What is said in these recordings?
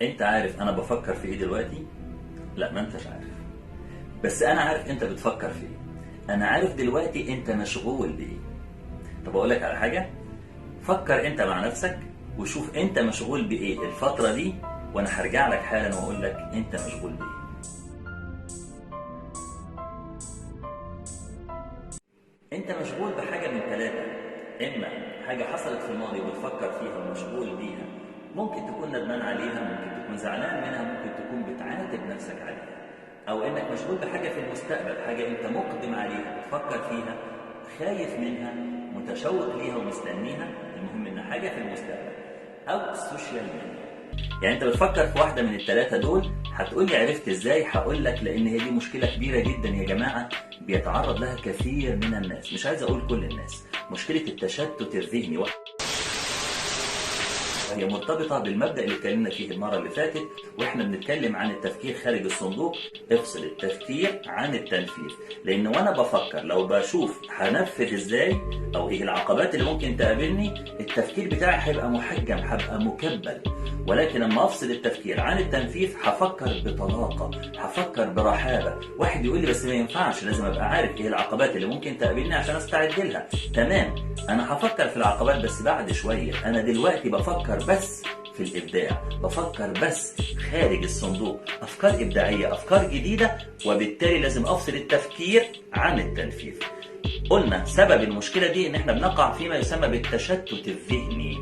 انت عارف انا بفكر في ايه دلوقتي؟ لا، ما انتش عارف. بس انا عارف انت بتفكر في ايه. انا عارف دلوقتي انت مشغول بايه. طب اقول لك على حاجه. فكر انت مع نفسك وشوف انت مشغول بايه الفتره دي، وانا هرجع لك حالا واقول لك انت مشغول بايه. انت مشغول بحاجه من ثلاثه: اما حاجه حصلت في الماضي وبتفكر فيها ومشغول بيها، ممكن تكون ندمان عليها، ممكن تكون زعلان منها، ممكن تكون بتعاتب نفسك عليها، او انك مشغول بحاجه في المستقبل، حاجه انت مقدم عليها بتفكر فيها، خايف منها، متشوق ليها ومستنيها. المهم ان حاجه في المستقبل او السوشيال ميديا. يعني انت بتفكر في واحده من الثلاثه دول. هتقول لي عرفت ازاي؟ هقول لك لان هي دي مشكله كبيره جدا يا جماعه، بيتعرض لها كثير من الناس، مش عايز اقول كل الناس. مشكله التشتت الذهني، هي مرتبطة بالمبدأ اللي اتكلمنا فيه المرة اللي فاتت واحنا بنتكلم عن التفكير خارج الصندوق. افصل التفكير عن التنفيذ، لان وانا بفكر لو بشوف هنفذ ازاي او ايه العقبات اللي ممكن تقابلني، التفكير بتاعي هيبقى محجم، هبقى مكبل. ولكن لما افصل التفكير عن التنفيذ هفكر بطلاقة، هفكر برحابة. واحد يقول لي بس ما ينفعش، لازم ابقى عارف ايه العقبات اللي ممكن تقابلني عشان استعد لها. تمام، انا هفكر في العقبات بس بعد شوية. انا دلوقتي بفكر بس في الإبداع، بفكر بس خارج الصندوق، أفكار إبداعية، أفكار جديدة، وبالتالي لازم أفصل التفكير عن التنفيذ. قلنا سبب المشكلة دي إن إحنا بنقع فيما يسمى بالتشتت الذهني.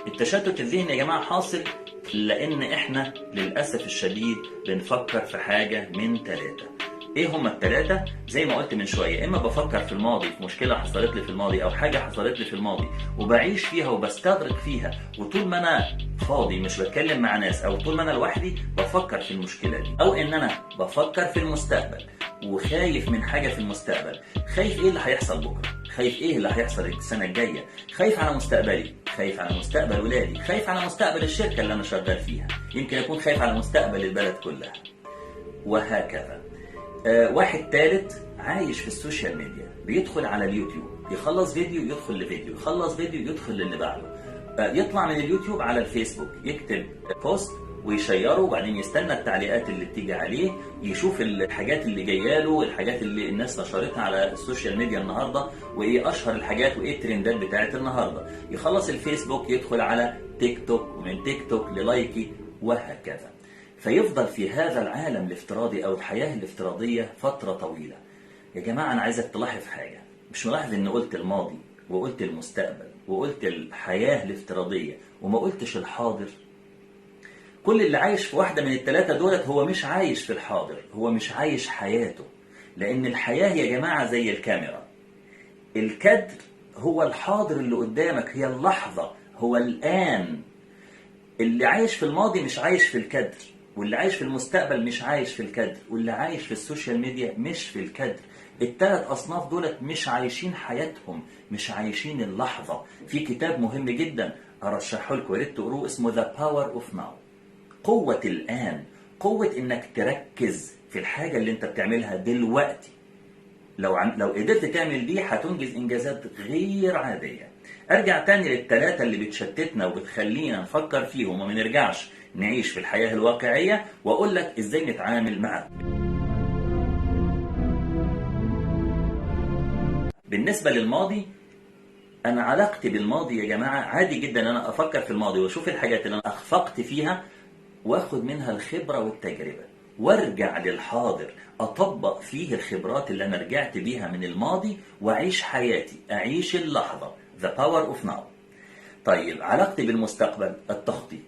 التشتت الذهني يا جماعة حاصل لأن إحنا للأسف الشديد بنفكر في حاجة من ثلاثة. ايه هما الثلاثة؟ زي ما قلت من شوية، اما بفكر في الماضي، في مشكلة حصلت لي في الماضي او حاجة حصلت لي في الماضي وبعيش فيها وبستغرق فيها، وطول ما انا فاضي مش بتكلم مع ناس او طول ما انا لوحدي بفكر في المشكلة دي. او ان انا بفكر في المستقبل وخايف من حاجة في المستقبل. خايف ايه اللي هيحصل بكرة، خايف ايه اللي هيحصل السنة الجاية، خايف على مستقبلي، خايف على مستقبل ولادي، خايف على مستقبل الشركة اللي انا شغال فيها، يمكن اكون خايف على مستقبل البلد كلها، وهكذا. واحد ثالث عايش في السوشيال ميديا، بيدخل على اليوتيوب، يخلص فيديو يدخل لفيديو، يخلص فيديو يدخل للي بعده، يطلع من اليوتيوب على الفيسبوك، يكتب بوست ويشيره، وبعدين يستنى التعليقات اللي بتيجي عليه، يشوف الحاجات اللي جايه له، الحاجات اللي الناس نشرتها على السوشيال ميديا النهارده، وايه اشهر الحاجات وايه الترندات بتاعت النهارده. يخلص الفيسبوك يدخل على تيك توك، ومن تيك توك للايكي، وهكذا. فيفضل في هذا العالم الافتراضي أو الحياة الافتراضية فترة طويلة. يا جماعة أنا عايزك تلاحظ حاجة. مش ملاحظ إن قلت الماضي وقلت المستقبل وقلت الحياة الافتراضية وما قلتش الحاضر؟ كل اللي عايش في واحدة من الثلاثة دولت هو مش عايش في الحاضر، هو مش عايش حياته. لأن الحياة يا جماعة زي الكاميرا، الكادر هو الحاضر اللي قدامك، هي اللحظة، هو الآن. اللي عايش في الماضي مش عايش في الكادر، واللي عايش في المستقبل مش عايش في الكادر، واللي عايش في السوشيال ميديا مش في الكادر. الثلاث أصناف دولت مش عايشين حياتهم، مش عايشين اللحظة. في كتاب مهم جدا أرشحه لكم، يا ريت تقروه، اسمه The Power of Now. قوة الآن، قوة إنك تركز في الحاجة اللي أنت بتعملها دلوقتي. لو قدرت تعمل دي هتنجز إنجازات غير عادية. أرجع تاني للثلاثة اللي بتشتتنا وبتخلينا نفكر فيهم وما نرجعش نعيش في الحياة الواقعية، وأقول لك إزاي نتعامل معهم. بالنسبة للماضي، أنا علاقتي بالماضي يا جماعة عادي جدا. أنا أفكر في الماضي وأشوف الحاجات اللي أنا أخفقت فيها وأخد منها الخبرة والتجربة، وارجع للحاضر أطبق فيه الخبرات اللي أنا رجعت بيها من الماضي وأعيش حياتي، أعيش اللحظة. The power of now. طيب علاقتي بالمستقبل، التخطيط،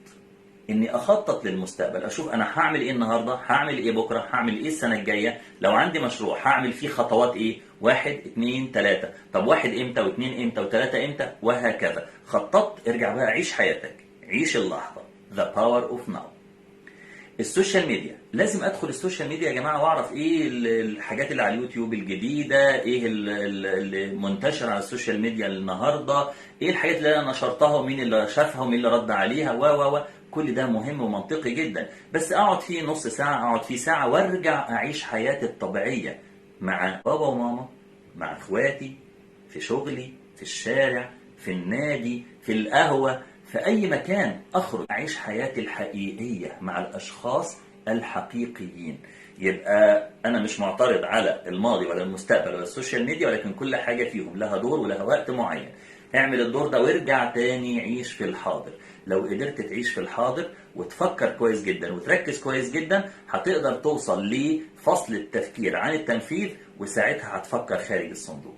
اني اخطط للمستقبل، اشوف انا هعمل ايه النهارده، هعمل ايه بكره، هعمل ايه السنه الجايه، لو عندي مشروع هعمل فيه خطوات ايه، 1 2 3. طب 1 امتى، و2 امتى، و3 امتى، وهكذا. خططت، ارجع بقى عيش حياتك، عيش اللحظه. The power of now. السوشيال ميديا، لازم ادخل السوشيال ميديا يا جماعه واعرف ايه الحاجات اللي على اليوتيوب الجديده، ايه اللي منتشر على السوشيال ميديا النهارده، ايه الحاجات اللي انا نشرتها ومين اللي شافها ومين اللي رد عليها، و كل ده مهم ومنطقي جدا. بس اقعد فيه نص ساعه، اقعد فيه ساعه، وارجع اعيش حياتي الطبيعيه مع بابا وماما، مع اخواتي، في شغلي، في الشارع، في النادي، في القهوه، في أي مكان أخرج أعيش حياتي الحقيقية مع الأشخاص الحقيقيين. يبقى أنا مش معترض على الماضي ولا المستقبل ولا السوشيال ميديا، ولكن كل حاجة فيهم لها دور ولها وقت معين. اعمل الدور ده وارجع تاني عيش في الحاضر. لو قدرت تعيش في الحاضر وتفكر كويس جدا وتركز كويس جدا، هتقدر توصل لفصل التفكير عن التنفيذ، وساعتها هتفكر خارج الصندوق.